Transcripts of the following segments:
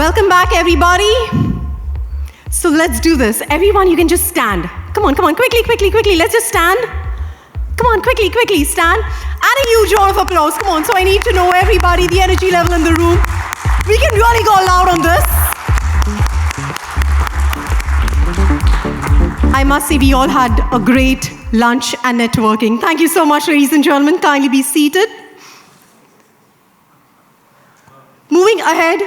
Welcome back, everybody. So let's do this. Everyone, you can just stand. Come on, quickly. Let's just stand. Come on, quickly, stand. And a huge round of applause. Come on, so I need to know everybody, the energy level in the room. We can really go loud on this. I must say, we all had a great lunch and networking. Thank you so much, ladies and gentlemen. Kindly be seated. Moving ahead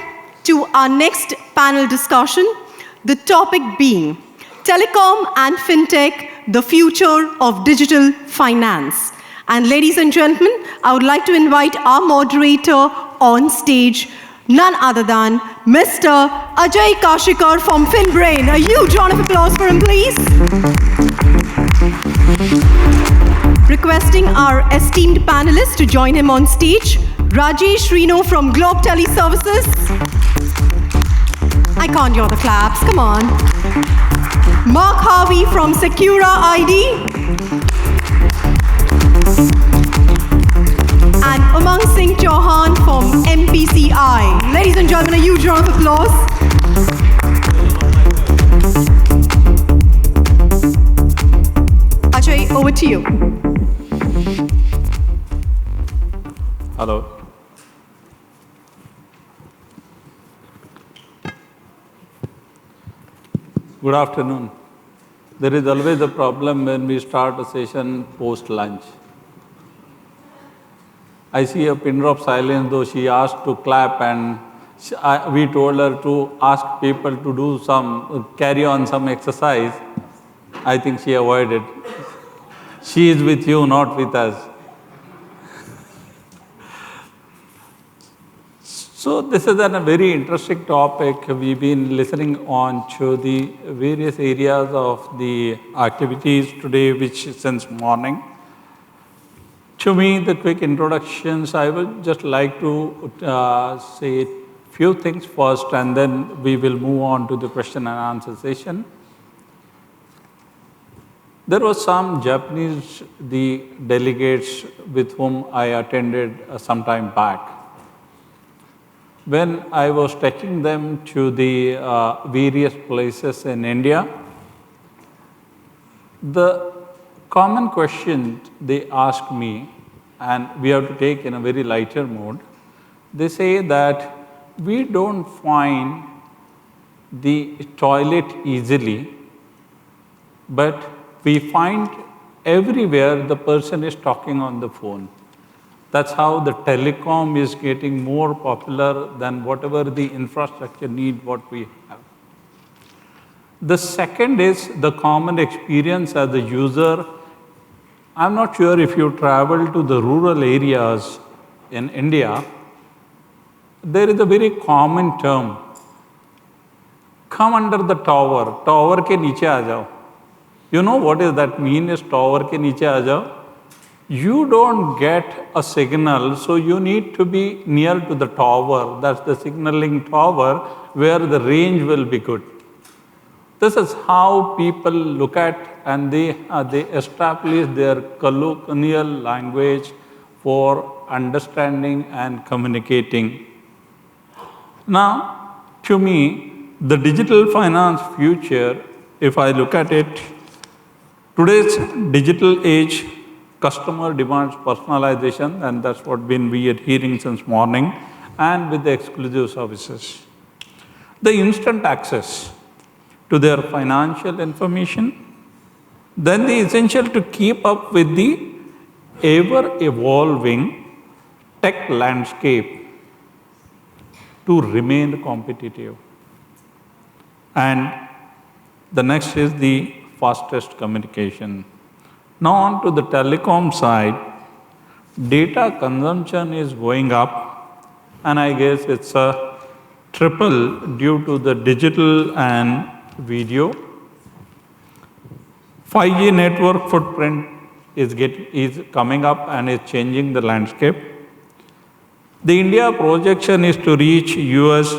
to our next panel discussion, the topic being Telecom and Fintech, the future of digital finance. And ladies and gentlemen, I would like to invite our moderator on stage, none other than Mr. Ajay Kashikar from Finbraine. A huge round of applause for him, please. Requesting our esteemed panelists to join him on stage. Rajesh, Rinoo from Globe Teleservices. I can't hear the claps, come on. Harvey from Sekura ID. And Umang Singh Chauhan from NPCI. Ladies and gentlemen, a huge round of applause. Ajay, over to you. Hello. Good afternoon. There is always a problem when we start a session post-lunch. I see a pin drop silence, though she asked to clap, and we told her to ask people to do carry on some exercise. I think she avoided. She is with you, not with us. So this is a very interesting topic. We've been listening on to the various areas of the activities today, which since morning. To me, the quick introductions, I would just like to say a few things first, and then we will move on to the question and answer session. There was some Japanese, the delegates with whom I attended some time back. When I was taking them to the various places in India, the common question they ask me, and we have to take in a very lighter mode, they say that we don't find the toilet easily, but we find everywhere the person is talking on the phone. That's how the telecom is getting more popular than whatever the infrastructure need what we have. The second is the common experience as a user. I'm not sure if you travel to the rural areas in India, there is a very common term, come under the tower, tower ke niche aa jao. You know what does that mean is tower ke niche aa jao? You don't get a signal, so you need to be near to the tower. That's the signaling tower where the range will be good. This is how people look at, and they establish their colloquial language for understanding and communicating. Now, to me, the digital finance future, if I look at it, today's digital age, customer demands personalization, and that's what we are hearing since morning, and with the exclusive services. The instant access to their financial information, then the essential to keep up with the ever-evolving tech landscape to remain competitive. And the next is the fastest communication. Now on to the telecom side, data consumption is going up, and I guess it's a triple due to the digital and video. 5G network footprint is coming up and is changing the landscape. The India projection is to reach US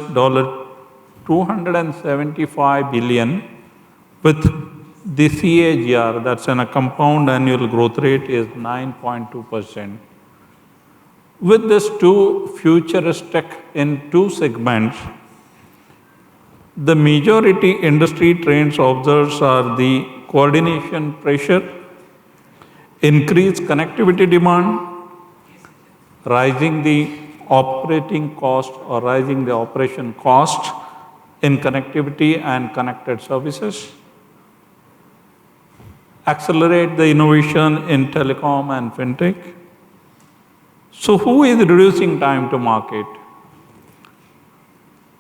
$275 billion with the CAGR, that's a compound annual growth rate, is 9.2%. With this two futuristic in two segments, The majority industry trends observed are the coordination pressure, increased connectivity demand, rising the operating cost or rising the operation cost in connectivity and connected services, accelerate the innovation in telecom and fintech. So who is reducing time to market?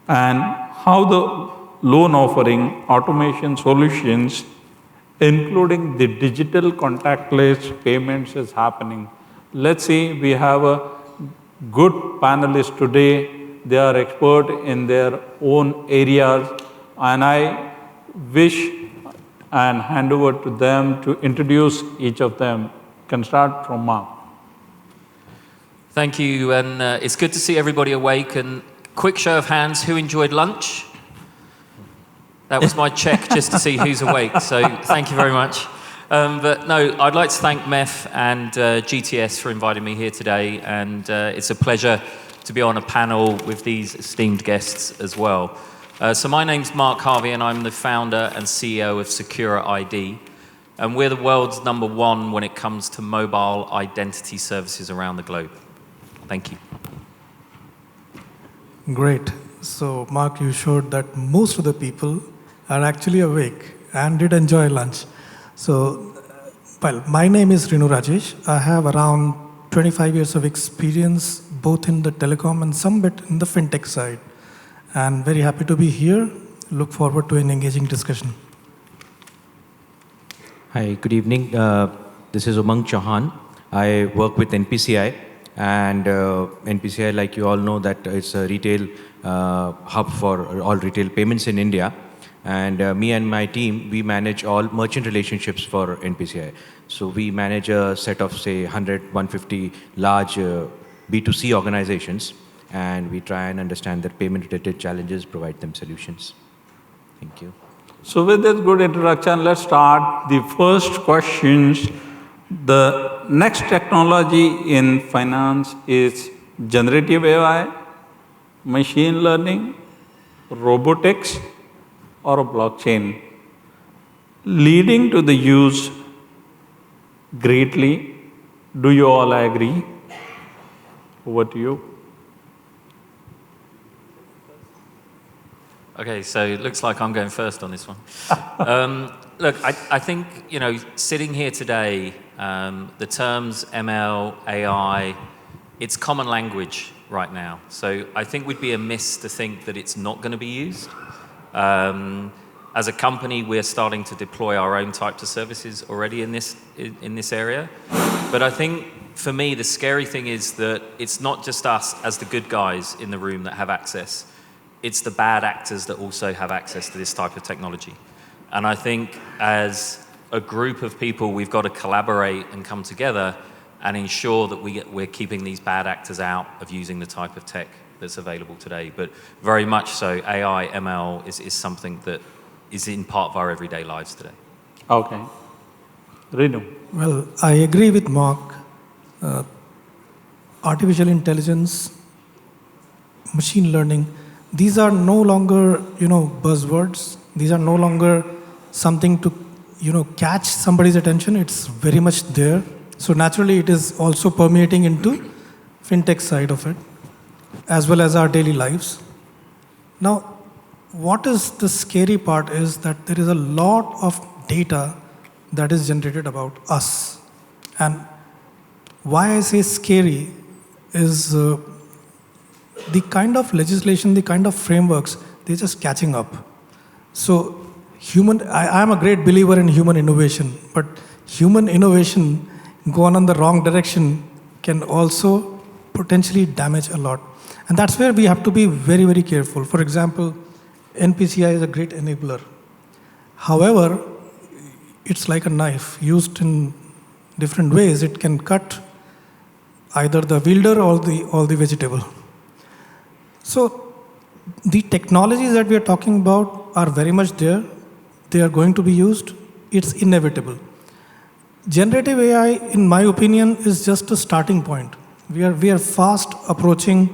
And how the loan offering automation solutions, including the digital contactless payments is happening. Let's say we have a good panelist today, they are expert in their own areas, and I wish and hand over to them to introduce each of them. Can start from Mark. Thank you, and it's good to see everybody awake. And quick show of hands, who enjoyed lunch? That was my check just to see who's awake, so thank you very much. But no, I'd like to thank MEF and GTS for inviting me here today, and it's a pleasure to be on a panel with these esteemed guests as well. So my name's Mark Harvey, and I'm the founder and CEO of Sekura ID, and we're the world's #1 when it comes to mobile identity services around the globe. Thank you. Great. So, Mark, you showed that most of the people are actually awake and did enjoy lunch. So, well, my name is Rinoo Rajesh. I have around 25 years of experience both in the telecom and some bit in the fintech side. And very happy to be here. Look forward to an engaging discussion. Hi, good evening. This is Umang Chauhan. I work with NPCI. And NPCI, like you all know, that it's a retail hub for all retail payments in India. And me and my team, we manage all merchant relationships for NPCI. So we manage a set of, say, 100, 150 large B2C organizations. And we try and understand their payment-related challenges, provide them solutions. Thank you. So with this good introduction, let's start the first questions. The next technology in finance is generative AI, machine learning, robotics, or blockchain, leading to the use greatly. Do you all agree? Over to you. Okay, so it looks like I'm going first on this one. Look, I think, you know, sitting here today, the terms ML, AI, it's common language right now. So I think we'd be amiss to think that it's not going to be used. As a company, we're starting to deploy our own types of services already in this area. But I think, for me, the scary thing is that it's not just us as the good guys in the room that have access. It's the bad actors that also have access to this type of technology. And I think as a group of people, we've got to collaborate and come together and ensure that we're keeping these bad actors out of using the type of tech that's available today. But very much so, AI, ML is something that is in part of our everyday lives today. Okay. Rinoo. Well, I agree with Mark. Artificial intelligence, machine learning, these are no longer, buzzwords. These are no longer something to, catch somebody's attention. It's very much there. So naturally, it is also permeating into fintech side of it, as well as our daily lives. Now, what is the scary part is that there is a lot of data that is generated about us. And why I say scary is the kind of legislation, the kind of frameworks, they're just catching up. So I am a great believer in human innovation, but human innovation gone in the wrong direction can also potentially damage a lot. And that's where we have to be very, very careful. For example, NPCI is a great enabler. However, it's like a knife used in different ways. It can cut either the wielder or the vegetable. So the technologies that we are talking about are very much there. They are going to be used. It's inevitable. Generative AI, in my opinion, is just a starting point. We are fast approaching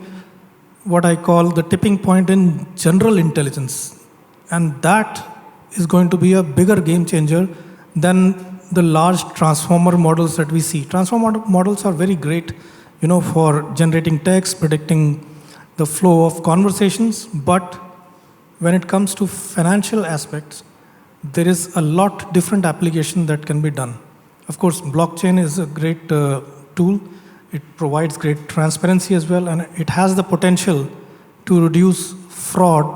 what I call the tipping point in general intelligence. And that is going to be a bigger game changer than the large transformer models that we see. Transformer models are very great, for generating text, predicting the flow of conversations, but when it comes to financial aspects, there is a lot different application that can be done. Of course, blockchain is a great tool. It provides great transparency as well, and it has the potential to reduce fraud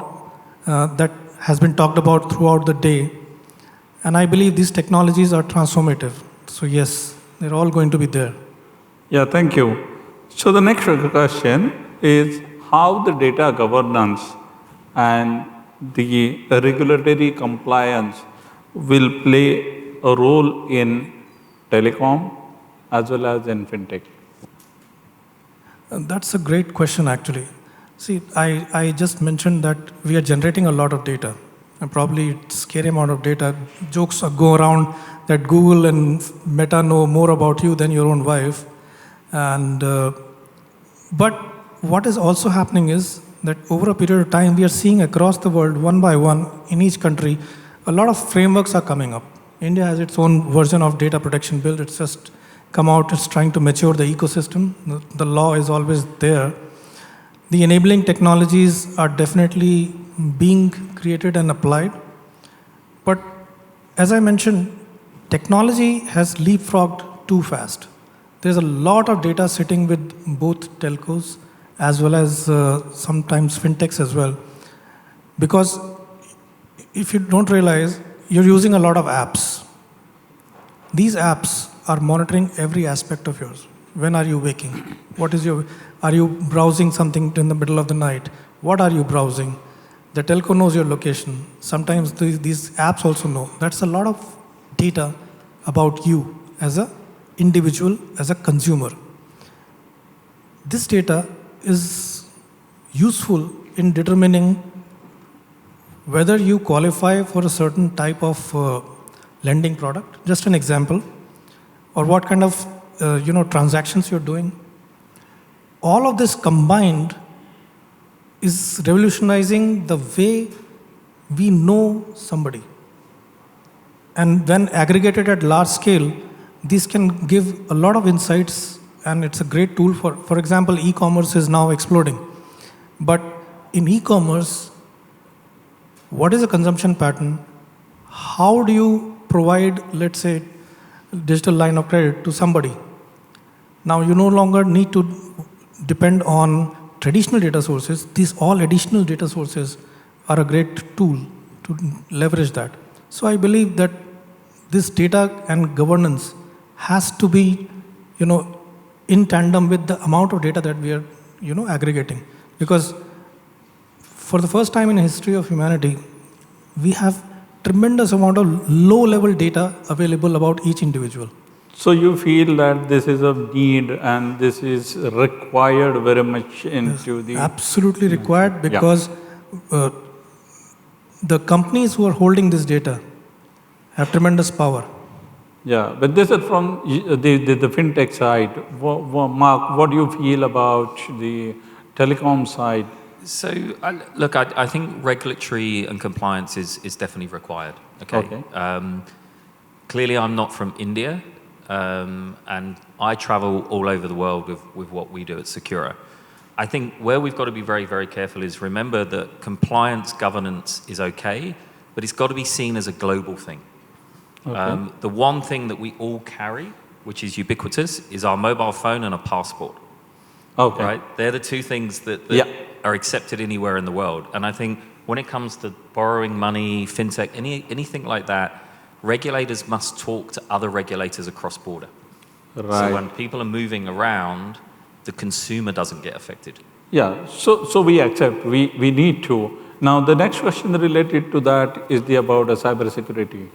that has been talked about throughout the day. And I believe these technologies are transformative. So yes, they're all going to be there. Yeah, thank you. So the next question is how the data governance and the regulatory compliance will play a role in telecom as well as in fintech. That's a great question, actually. See, I just mentioned that we are generating a lot of data, and probably it's a scary amount of data. Jokes go around that Google and Meta know more about you than your own wife. And but what is also happening is that over a period of time, we are seeing across the world, one by one, in each country, a lot of frameworks are coming up. India has its own version of data protection bill. It's just come out, it's trying to mature the ecosystem. The law is always there. The enabling technologies are definitely being created and applied. But as I mentioned, technology has leapfrogged too fast. There's a lot of data sitting with both telcos as well as sometimes fintechs as well. Because if you don't realize, you're using a lot of apps. These apps are monitoring every aspect of yours. When are you waking? Are you browsing something in the middle of the night? What are you browsing? The telco knows your location. Sometimes these apps also know. That's a lot of data about you as an individual, as a consumer. This data is useful in determining whether you qualify for a certain type of lending product. Just an example. Or what kind of transactions you're doing. All of this combined is revolutionizing the way we know somebody. And when aggregated at large scale, these can give a lot of insights, and it's a great tool for example, e-commerce is now exploding. But in e-commerce, what is a consumption pattern? How do you provide, let's say, digital line of credit to somebody? Now you no longer need to depend on traditional data sources. These all additional data sources are a great tool to leverage that. So I believe that this data and governance has to be, in tandem with the amount of data that we are, aggregating. Because for the first time in the history of humanity, we have tremendous amount of low-level data available about each individual. So you feel that this is a need and this is required very much into the... Absolutely required, because the companies who are holding this data have tremendous power. Yeah, but this is from the fintech side. Mark, what do you feel about the telecom side? So, look, I think regulatory and compliance is definitely required. Okay. Clearly, I'm not from India, and I travel all over the world with what we do at Sekura. I think where we've got to be very, very careful is remember that compliance governance is okay, but it's got to be seen as a global thing. Okay. The one thing that we all carry, which is ubiquitous, is our mobile phone and a passport. Okay. Right? They're the two things that are accepted anywhere in the world. And I think when it comes to borrowing money, fintech, anything like that, regulators must talk to other regulators across border. Right. So when people are moving around, the consumer doesn't get affected. Yeah, so we accept, we need to. Now the next question related to that is about cybersecurity.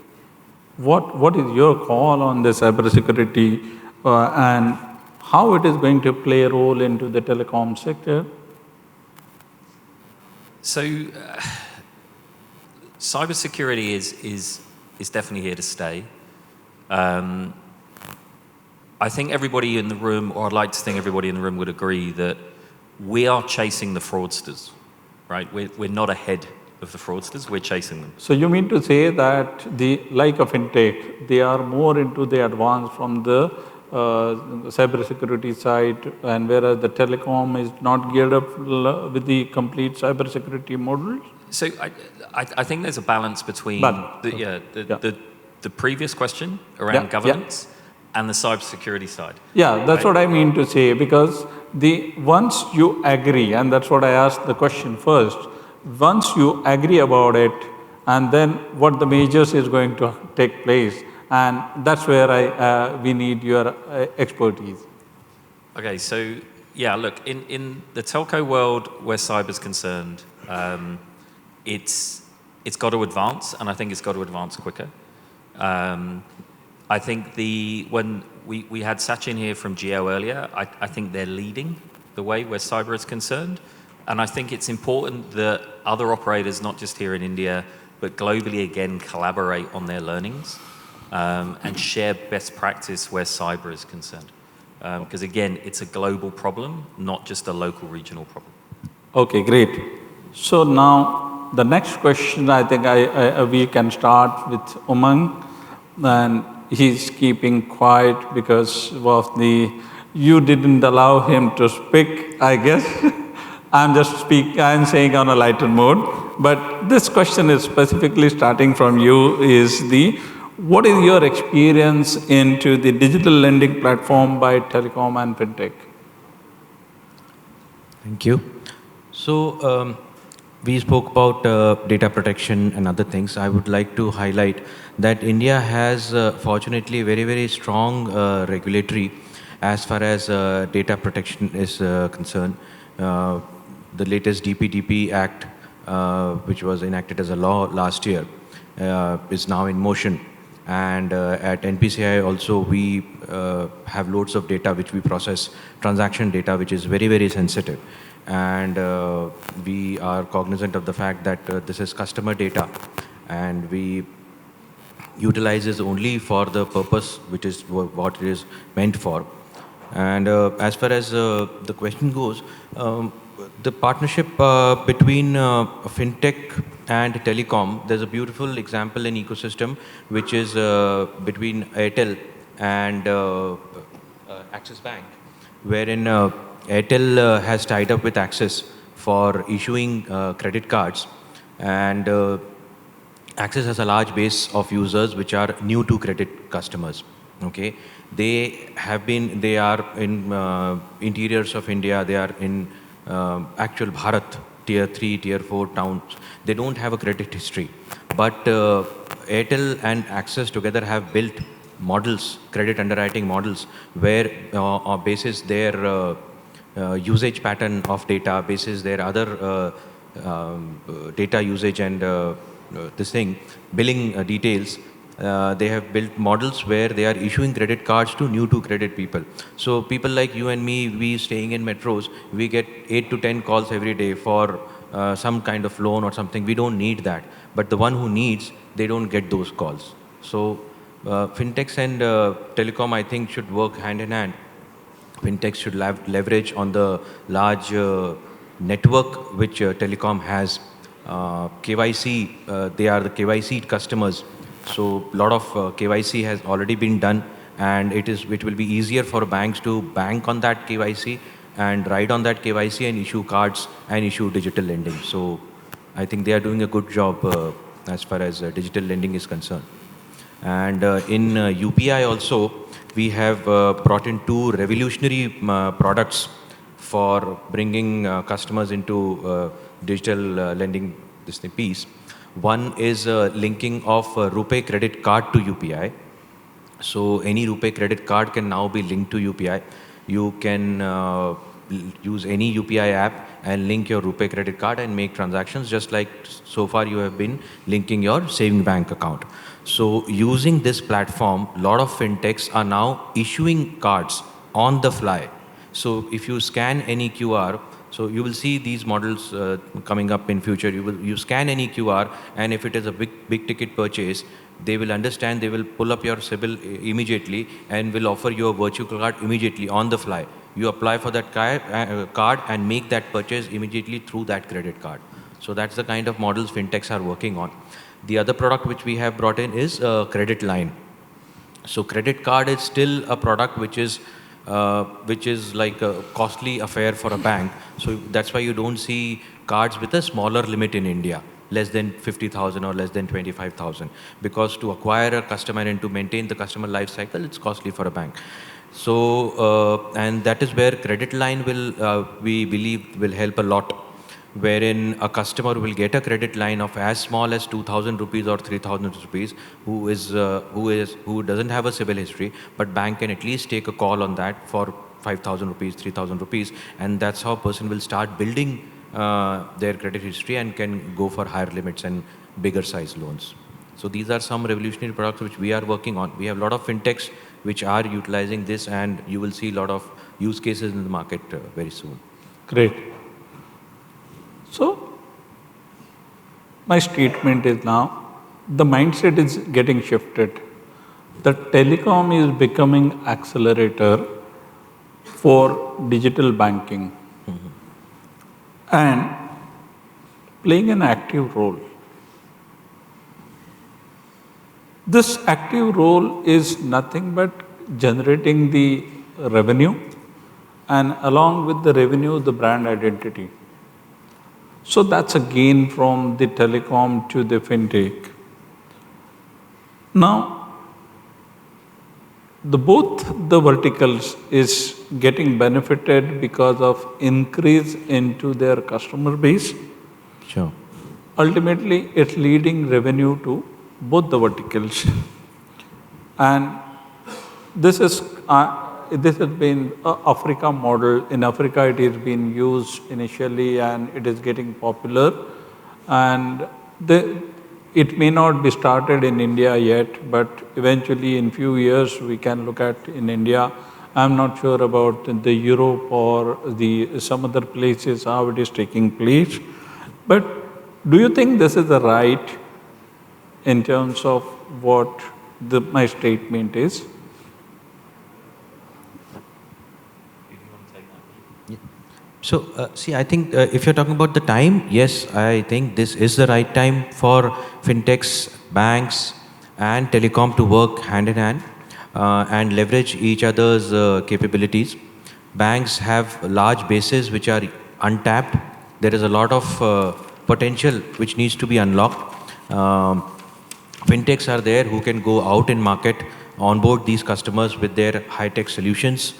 What is your call on the cybersecurity and how it is going to play a role into the telecom sector? So, cybersecurity is definitely here to stay. I think everybody in the room, or I'd like to think everybody in the room would agree that we are chasing the fraudsters, right? We're not ahead of the fraudsters. We're chasing them. So you mean to say that like a fintech, they are more into the advance from the cybersecurity side, and whereas the telecom is not geared up with the complete cybersecurity models? So I think there's a balance between the previous question around governance and the cybersecurity side. Yeah, that's what I mean to say, because once you agree, and that's what I asked the question first, once you agree about it, and then what the measures is going to take place, and that's where we need your expertise. Okay, so yeah, look, in the telco world where cyber's concerned, it's got to advance, and I think it's got to advance quicker. I think when we had Sachin here from Geo earlier, I think they're leading the way where cyber is concerned. And I think it's important that other operators, not just here in India, but globally again, collaborate on their learnings and share best practice where cyber is concerned. Because again, it's a global problem, not just a local regional problem. Okay, great. So now the next question, I think we can start with Umang, and he's keeping quiet because of you didn't allow him to speak, I guess. I'm saying on a lighter mode, but this question is specifically starting from you what is your experience into the digital lending platform by Telecom and Fintech? Thank you. So we spoke about data protection and other things. I would like to highlight that India has fortunately very, very strong regulatory as far as data protection is concerned. The latest DPDP Act, which was enacted as a law last year, is now in motion. And at NPCI also, we have loads of data which we process, transaction data, which is very, very sensitive. And we are cognizant of the fact that this is customer data, and we utilize it only for the purpose which is what it is meant for. And as far as the question goes, the partnership between Fintech and Telecom, there's a beautiful example in ecosystem which is between Airtel and Axis Bank, wherein Airtel has tied up with Axis for issuing credit cards, and Axis has a large base of users which are new to credit customers. Okay, they are in interiors of India, they are in actual Bharat, tier 3, tier 4 towns. They don't have a credit history. But Airtel and Axis together have built models, credit underwriting models, where basis their usage pattern of data, basis their other data usage and billing details, they have built models where they are issuing credit cards to new to credit people. So people like you and me, we staying in metros, we get 8 to 10 calls every day for some kind of loan or something. We don't need that. But the one who needs, they don't get those calls. So fintechs and telecom, I think, should work hand in hand. Fintechs should leverage on the large network which telecom has. KYC, they are the KYC customers. So a lot of KYC has already been done, and it will be easier for banks to bank on that KYC and ride on that KYC and issue cards and issue digital lending. So I think they are doing a good job as far as digital lending is concerned. And in UPI also, we have brought in 2 revolutionary products for bringing customers into digital lending piece. One is linking of RuPay credit card to UPI. So any RuPay credit card can now be linked to UPI. You can use any UPI app and link your RuPay credit card and make transactions, just like so far you have been linking your saving bank account. So using this platform, a lot of fintechs are now issuing cards on the fly. So if you scan any QR, so you will see these models coming up in future. You scan any QR, and if it is a big ticket purchase, they will understand, they will pull up your CIBIL immediately and will offer you a virtual card immediately on the fly. You apply for that card and make that purchase immediately through that credit card. So that's the kind of models fintechs are working on. The other product which we have brought in is a credit line. So credit card is still a product which is like a costly affair for a bank. So that's why you don't see cards with a smaller limit in India, less than 50,000 or less than 25,000, because to acquire a customer and to maintain the customer life cycle, it's costly for a bank. So and that is where credit line will we believe will help a lot, wherein a customer will get a credit line of as small as 2,000 rupees or 3,000 rupees, who doesn't have a civil history, but bank can at least take a call on that for 5,000 rupees, 3,000 rupees, and that's how a person will start building their credit history and can go for higher limits and bigger size loans. So these are some revolutionary products which we are working on. We have a lot of fintechs which are utilizing this, and you will see a lot of use cases in the market very soon. Great. So, my statement is now, the mindset is getting shifted. The telecom is becoming accelerator for digital banking and playing an active role. This active role is nothing but generating the revenue, and along with the revenue, the brand identity. So that's a gain from the telecom to the fintech. Now, both the verticals is getting benefited because of increase into their customer base. Sure. Ultimately, it's leading revenue to both the verticals. And this has been a Africa model. In Africa, it has been used initially and it is getting popular. And it may not be started in India yet, but eventually in few years we can look at in India. I'm not sure about the Europe or some other places how it is taking place. But do you think this is the right in terms of what my statement is? So, see, I think if you're talking about the time, yes, I think this is the right time for fintechs, banks, and telecom to work hand in hand and leverage each other's capabilities. Banks have large bases which are untapped. There is a lot of potential which needs to be unlocked. Fintechs are there who can go out in market, onboard these customers with their high-tech solutions.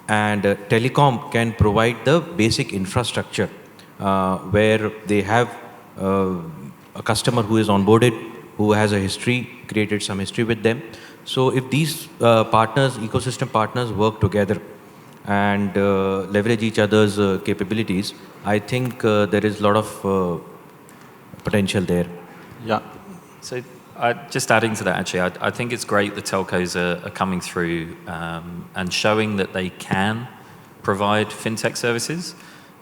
And telecom can provide the basic infrastructure where they have a customer who is onboarded, who has a history, created some history with them. So if these partners, ecosystem partners work together and leverage each other's capabilities, I think there is a lot of potential there. Yeah. So just adding to that, actually, I think it's great the telcos are coming through and showing that they can provide fintech services.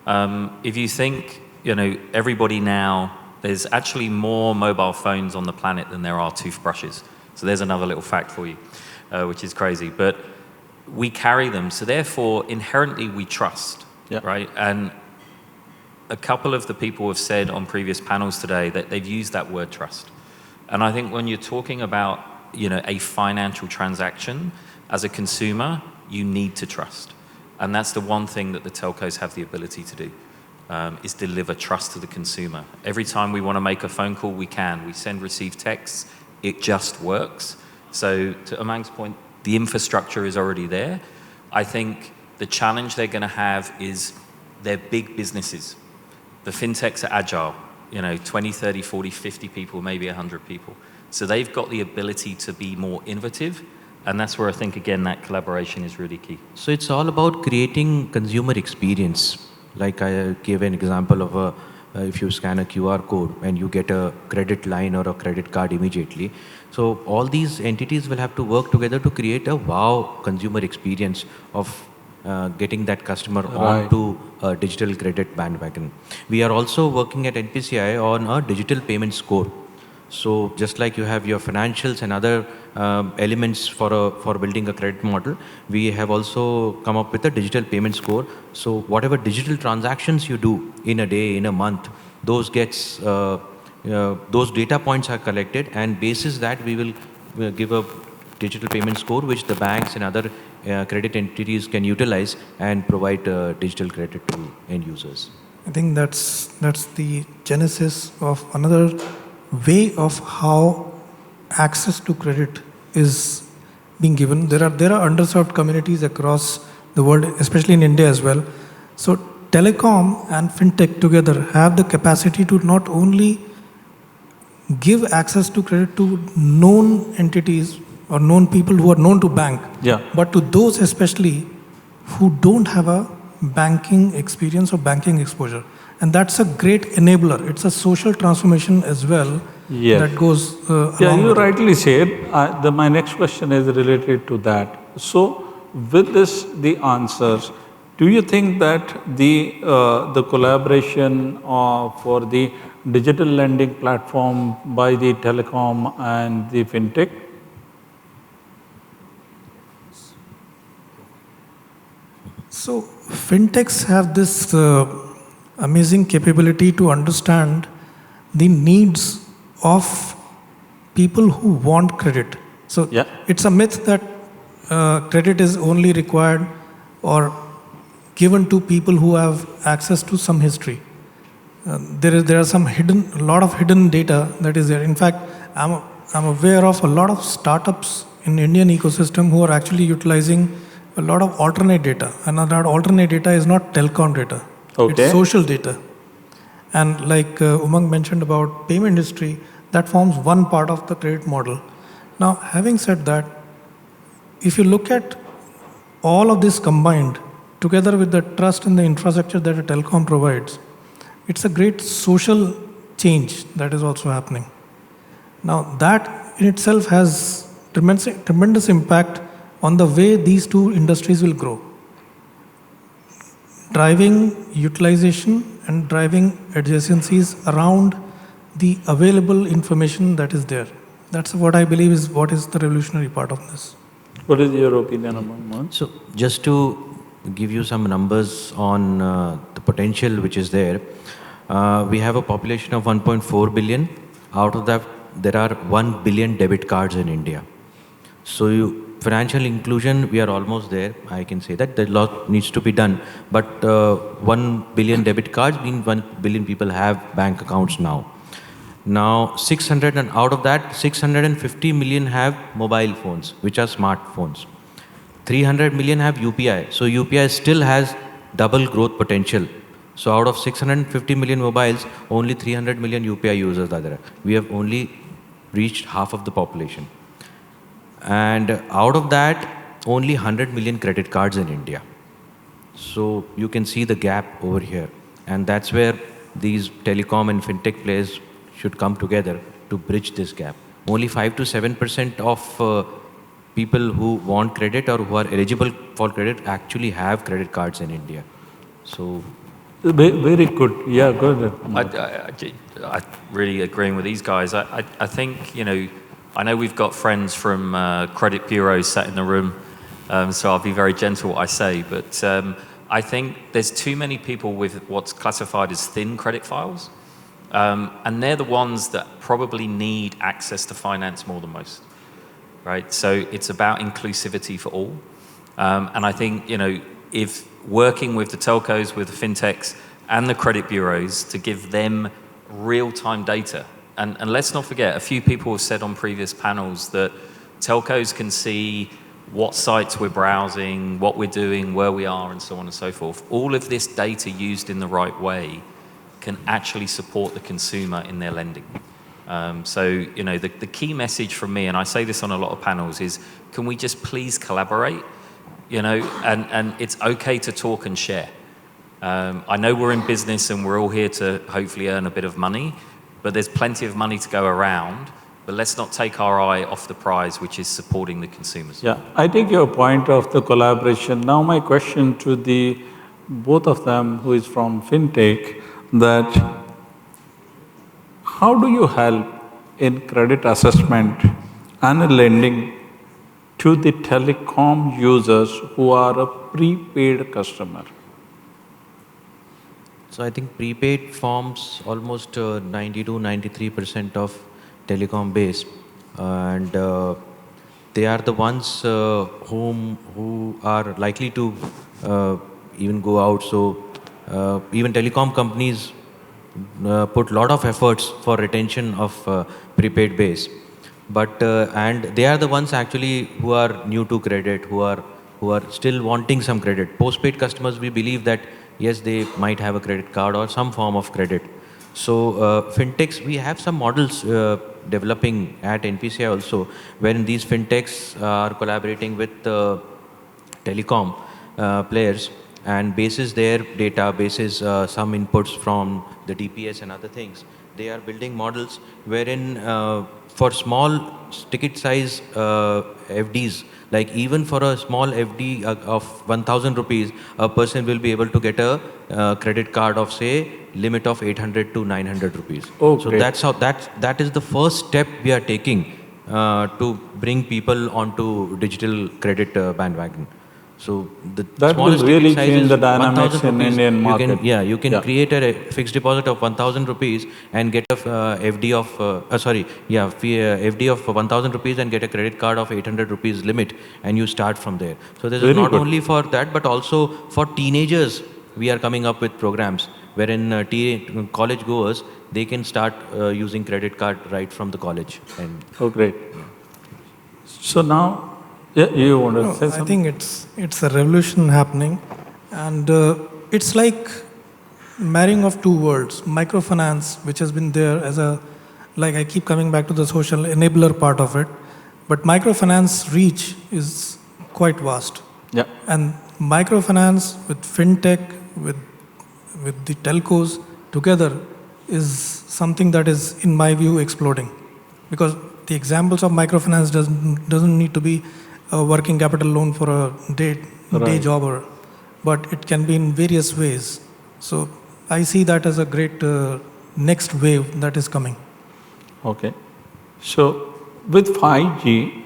If you think, everybody now, there's actually more mobile phones on the planet than there are toothbrushes. So there's another little fact for you, which is crazy. But we carry them, so therefore, inherently, we trust, right? And a couple of the people have said on previous panels today that they've used that word trust. And I think when you're talking about, a financial transaction, as a consumer, you need to trust. And that's the one thing that the telcos have the ability to do, is deliver trust to the consumer. Every time we want to make a phone call, we can. We send, receive texts. It just works. So to Umang's point, the infrastructure is already there. I think the challenge they're going to have is they're big businesses. The fintechs are agile. 20, 30, 40, 50 people, maybe 100 people. So they've got the ability to be more innovative, and that's where I think, again, that collaboration is really key. So it's all about creating consumer experience. Like I gave an example of if you scan a QR code and you get a credit line or a credit card immediately. So all these entities will have to work together to create a wow consumer experience of getting that customer onto a digital credit bandwagon. We are also working at NPCI on a digital payment score. So just like you have your financials and other elements for building a credit model, we have also come up with a digital payment score. So whatever digital transactions you do in a day, in a month, those data points are collected, and basis that we will give a digital payment score which the banks and other credit entities can utilize and provide digital credit to end users. I think that's the genesis of another way of how access to credit is being given. There are underserved communities across the world, especially in India as well. So telecom and fintech together have the capacity to not only give access to credit to known entities or known people who are known to bank, but to those especially who don't have a banking experience or banking exposure. And that's a great enabler. It's a social transformation as well that goes along you with rightly said. My next question is related to that. So with this, the answers, do you think that the collaboration for the digital lending platform by the telecom and the fintech? So fintechs have this amazing capability to understand the needs of people who want credit. So it's a myth that credit is only required or given to people who have access to some history. There are a lot of hidden data that is there. In fact, I'm aware of a lot of startups in Indian ecosystem who are actually utilizing a lot of alternate data, and that alternate data is not telecom data. It's social data. And like Umang mentioned about payment history, that forms one part of the credit model. Now, having said that, if you look at all of this combined, together with the trust in the infrastructure that a telecom provides, it's a great social change that is also happening. Now, that in itself has tremendous impact on the way these two industries will grow. Driving utilization and driving adjacencies around the available information that is there. That's what I believe is what is the revolutionary part of this. What is your opinion, Umang? So just to give you some numbers on the potential which is there, we have a population of 1.4 billion. Out of that, there are 1 billion debit cards in India. So financial inclusion, we are almost there. I can say that. A lot needs to be done. But 1 billion debit cards mean 1 billion people have bank accounts now. Now, 600 and out of that, 650 million have mobile phones, which are smartphones. 300 million have UPI. So UPI still has double growth potential. So out of 650 million mobiles, only 300 million UPI users are there. We have only reached half of the population. And out of that, only 100 million credit cards in India. So you can see the gap over here. And that's where these telecom and fintech players should come together to bridge this gap. Only 5 to 7% of people who want credit or who are eligible for credit actually have credit cards in India. So very good. Yeah, go ahead. I really agreeing with these guys. I think, I know we've got friends from credit bureaus sat in the room, so I'll be very gentle what I say, but I think there's too many people with what's classified as thin credit files, and they're the ones that probably need access to finance more than most, right? So it's about inclusivity for all, and I think, if working with the telcos, with the fintechs and the credit bureaus to give them real-time data. And let's not forget, a few people have said on previous panels that telcos can see what sites we're browsing, what we're doing, where we are, and so on and so forth. All of this data used in the right way can actually support the consumer in their lending. So, the key message from me, and I say this on a lot of panels, is can we just please collaborate? And it's okay to talk and share. I know we're in business and we're all here to hopefully earn a bit of money, but there's plenty of money to go around. But let's not take our eye off the prize, which is supporting the consumers. Yeah, I take your point of the collaboration. Now my question to the both of them, who is from fintech, that how do you help in credit assessment and lending to the telecom users who are a prepaid customer? So I think prepaid forms almost 90 to 93% of telecom base, and they are the ones who are likely to even go out. So even telecom companies put lot of efforts for retention of prepaid base, but and they are the ones actually who are new to credit, who are still wanting some credit. Postpaid customers, we believe that yes, they might have a credit card or some form of credit. So fintechs, we have some models developing at NPCI also, wherein these fintechs are collaborating with telecom players, and basis their data, basis some inputs from the DPS and other things, they are building models wherein for small ticket size FDs, like even for a small FD of 1,000 rupees, a person will be able to get a credit card of say limit of 800 to 900 rupees. Oh, so great. that's how that is the first step we are taking to bring people onto digital credit bandwagon. So the That will smallest really ticket size change is the dynamics 1,000 in rupees. Indian You can, market. yeah, you can create a fixed deposit of 1,000 rupees and get a FD of FD of 1,000 rupees and get a credit card of 800 rupees limit, and you start from there. So this is Very not good. only for that, but also for teenagers. We are coming up with programs wherein college goers, they can start using credit card right from the college. And Oh, great. So now, yeah, you want to No, say I something? think it's a revolution happening, and it's like marrying of two worlds. Microfinance, which has been there as a, like I keep coming back to the social enabler part of it, but microfinance reach is quite vast. Yeah. And microfinance with fintech, with the telcos together is something that is, in my view, exploding. Because the examples of microfinance doesn't need to be a working capital loan for a day Right. jobber, but it can be in various ways. So I see that as a great next wave that is coming. Okay. So with 5G,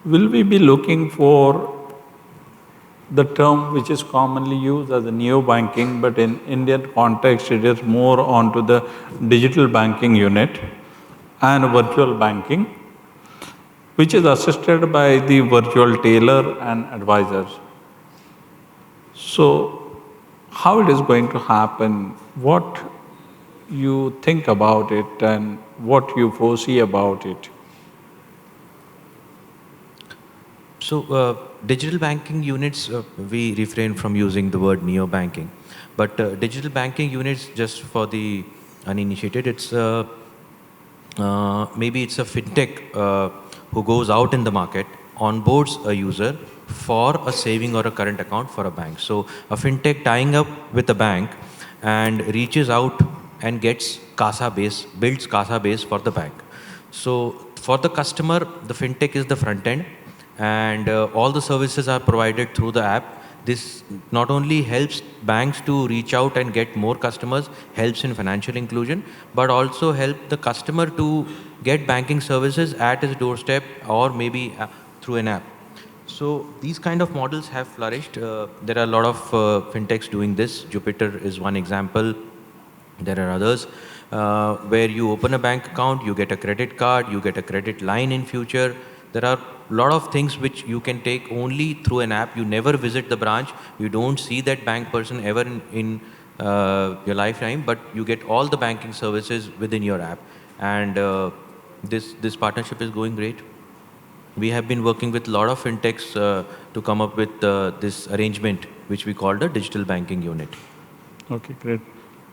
will we be looking for the term which is commonly used as a neo-banking, but in Indian context it is more onto the digital banking unit and virtual banking, which is assisted by the virtual tailor and advisors. So how it is going to happen, what you think about it and what you foresee about it? so digital banking units, we refrain from using the word neo banking, but digital banking units, just for the uninitiated, it's maybe it's a fintech who goes out in the market, onboards a user for a saving or a current account for a bank. So a fintech tying up with a bank and reaches out and gets CASA base, builds CASA base for the bank. So for the customer, the fintech is the front end, and all the services are provided through the app. This not only helps banks to reach out and get more customers, helps in financial inclusion, but also help the customer to get banking services at his doorstep or maybe through an app. So these kind of models have flourished. There are a lot of fintechs doing this. Jupiter is one example. There are others where you open a bank account, you get a credit card, you get a credit line in future. There are a lot of things which you can take only through an app. You never visit the branch. You don't see that bank person ever in your lifetime, but you get all the banking services within your app. And this partnership is going great. We have been working with a lot of fintechs to come up with this arrangement, which we call the digital banking unit. Okay, great.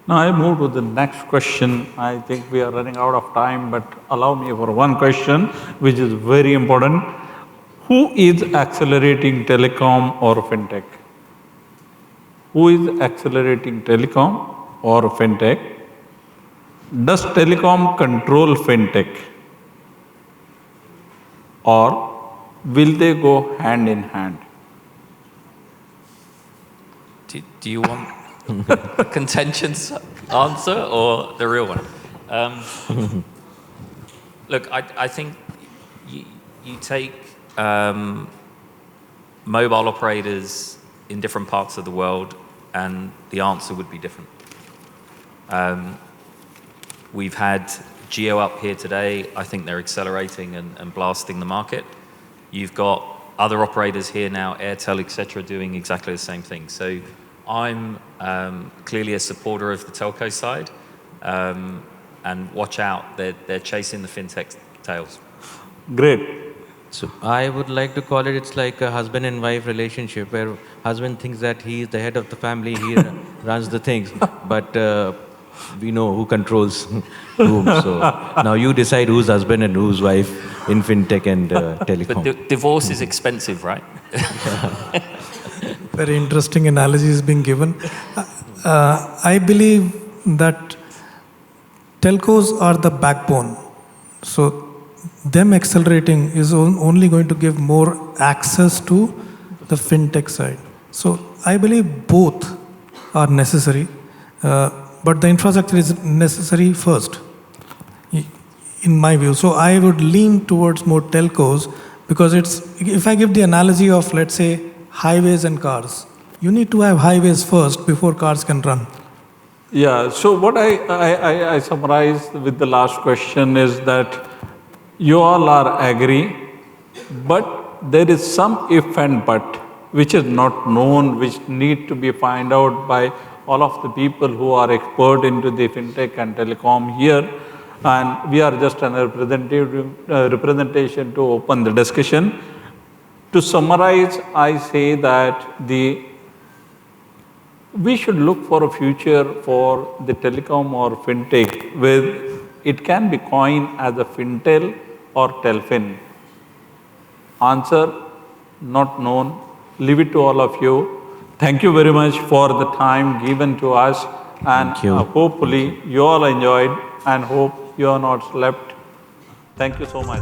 Now I move to the next question. I think we are running out of time, but allow me for one question, which is very important. Who is accelerating telecom or fintech? Who is accelerating telecom or fintech? Does telecom control fintech? Or will they go hand in hand? Do you want a contentious answer or the real one? Look, I think you take mobile operators in different parts of the world. and the answer would be different. We've had Geo up here today. I think they're accelerating and blasting the market. You've got other operators here now, Airtel, etc., doing exactly the same thing. So I'm clearly a supporter of the telco side, and watch out, they're chasing the fintech tails. Great. So I would like to call it, it's like a husband and wife relationship where husband thinks that he is the head of the family, he runs the things, but we know who controls whom. So now you decide who's husband and who's wife in fintech and telecom. But divorce is expensive, right? Very interesting analogy is being given. I believe that telcos are the backbone. So them accelerating is only going to give more access to the fintech side. So I believe both are necessary, but the infrastructure is necessary first, in my view. So I would lean towards more telcos because if I give the analogy of, let's say, highways and cars, you need to have highways first before cars can run. Yeah, so what I summarize with the last question is that you all are agree, but there is some if and but which is not known, which need to be find out by all of the people who are expert into the fintech and telecom here, and we are just an representation to open the discussion. To summarize, I say that we should look for a future for the telecom or fintech with it can be coined as a fintel or telfin. Answer not known. Leave it to all of you. Thank you very much for the time given to us, and hopefully you all enjoyed and hope you are not slept. Thank you so much.